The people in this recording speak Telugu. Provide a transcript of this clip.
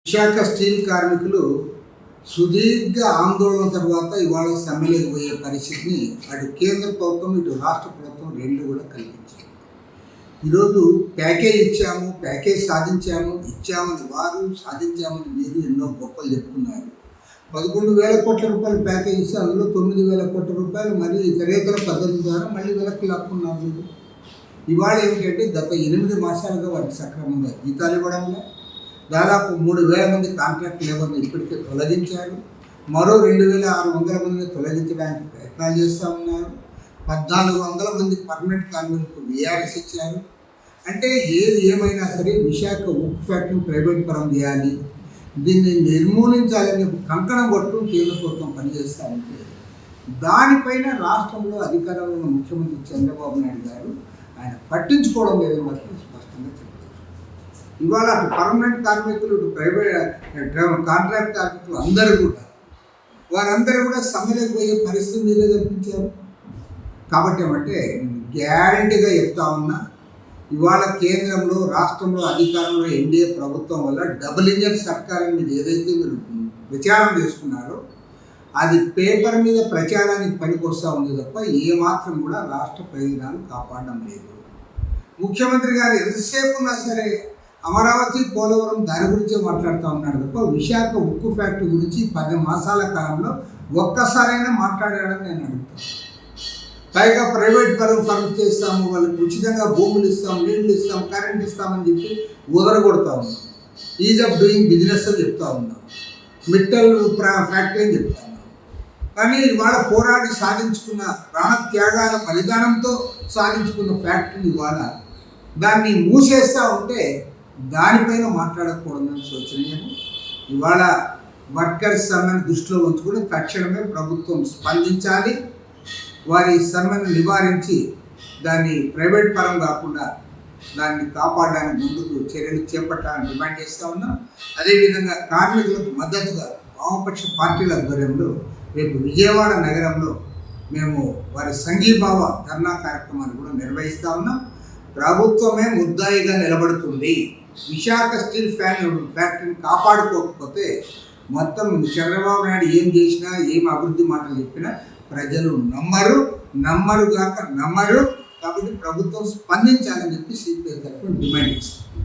విశాఖ స్టీల్ కార్మికులు సుదీర్ఘ ఆందోళన తర్వాత ఇవాళ సమ్మెలోకి పోయే పరిస్థితిని అటు కేంద్ర ప్రభుత్వం ఇటు రాష్ట్ర ప్రభుత్వం రెండు కూడా కల్పించాయి. ఈరోజు ప్యాకేజ్ ప్యాకేజ్ ఇచ్చామని వారు, సాధించామని వీరు ఎన్నో గొప్పలు చెప్పుకున్నారు. 11,000 కోట్ల రూపాయలు ప్యాకేజ్ ఇస్తే అందులో 9,000 కోట్ల రూపాయలు మళ్ళీ ఇతరేతర పద్ధతుల ద్వారా మళ్ళీ వెనక్కి లాక్కున్నారు. వీరు ఇవాళ ఏమిటంటే గత 8 మాసాలుగా వారికి సక్రమంగా జీతాలు ఇవ్వడంలో దాదాపు 3,000 మంది కాంట్రాక్ట్ లేబర్ని ఇప్పటికే తొలగించారు. మరో 2,600 మందిని తొలగించడానికి ప్రయత్నాలు చేస్తూ ఉన్నారు. 1,400 మంది పర్మనెంట్ కార్మికులకు VRS ఇచ్చారు. అంటే ఏది ఏమైనా సరే విశాఖ ఉక్కు ఫ్యాక్టరీని ప్రైవేట్ పరం చేయాలి, దీన్ని నిర్మూలించాలని కంకణం కొట్టు కేంద్ర ప్రభుత్వం పనిచేస్తూ ఉంటే దానిపైన రాష్ట్రంలో అధికారంలో ఉన్న ముఖ్యమంత్రి చంద్రబాబు నాయుడు గారు ఆయన పట్టించుకోవడం లేదని మాత్రం స్పష్టంగా చెప్పారు. ఇవాళ అటు పర్మనెంట్ కార్మికులు, ఇటు ప్రైవేట్ కాంట్రాక్ట్ కార్మికులు వారందరూ కూడా సమ్మెలోకి పోయే పరిస్థితి మీరే కల్పించారు. కాబట్టి ఏమంటే గ్యారంటీగా చెప్తా ఉన్నా, ఇవాళ కేంద్రంలో రాష్ట్రంలో అధికారంలో ఎన్డీఏ ప్రభుత్వం వల్ల డబుల్ ఇంజన్ సర్కార్ మీద ఏదైతే మీరు ప్రచారం చేసుకున్నారో అది పేపర్ మీద ప్రచారానికి పనికొస్తూ ఉంది తప్ప ఏమాత్రం కూడా రాష్ట్ర ప్రయోజనాలు కాపాడడం లేదు. ముఖ్యమంత్రి గారు ఎంతసేపు ఉన్నా సరే అమరావతి, పోలవరం దాని గురించే మాట్లాడుతూ ఉన్నాడు తప్ప విశాఖ ఉక్కు ఫ్యాక్టరీ గురించి 10 మాసాల కాలంలో ఒక్కసారైనా మాట్లాడాడని నేను అడుగుతాను. పైగా ప్రైవేట్ పరం ఫర్మ్ చేస్తాము, వాళ్ళకి ఉచితంగా భూములు ఇస్తాం, నీళ్లు ఇస్తాం, కరెంట్ ఇస్తామని చెప్పి ఉదరగొడతా ఉన్నాం. ఈజ్ ఆఫ్ డూయింగ్ బిజినెస్ అని చెప్తా ఉన్నాం, మిట్టల్ ఫ్యాక్టరీ అని చెప్తా ఉన్నాం. కానీ ఇవాళ పోరాడి సాధించుకున్న ప్రాణ త్యాగాల బలిదానంతో సాధించుకున్న ఫ్యాక్టరీని ఇవాళ దాన్ని మూసేస్తూ ఉంటే దానిపైన మాట్లాడకపోవడం శోచనీయము. ఇవాళ వర్కర్స్ సమ్మెను దృష్టిలో ఉంచుకుని తక్షణమే ప్రభుత్వం స్పందించాలి. వారి సమ్మెను నివారించి దాన్ని ప్రైవేట్ పరం కాకుండా దాన్ని కాపాడడానికి ముందుకు చర్యలు చేపట్టాలని డిమాండ్ చేస్తూ ఉన్నాం. అదేవిధంగా కార్మికులకు మద్దతుగా వామపక్ష పార్టీల ఆధ్వర్యంలో రేపు విజయవాడ నగరంలో మేము వారి సంఘీభావ ధర్నా కార్యక్రమాన్ని కూడా నిర్వహిస్తూ ఉన్నాం. ప్రభుత్వమే ముద్దాయిగా నిలబడుతుంది. విశాఖ స్టీల్ ఫ్యాక్టరీని కాపాడుకోకపోతే మొత్తం చంద్రబాబు నాయుడు ఏం చేసినా, ఏం అభివృద్ధి మాటలు చెప్పినా ప్రజలు నమ్మరు కాబట్టి ప్రభుత్వం స్పందించాలని చెప్పి సిపిఐ తరఫున డిమాండ్ చేస్తారు.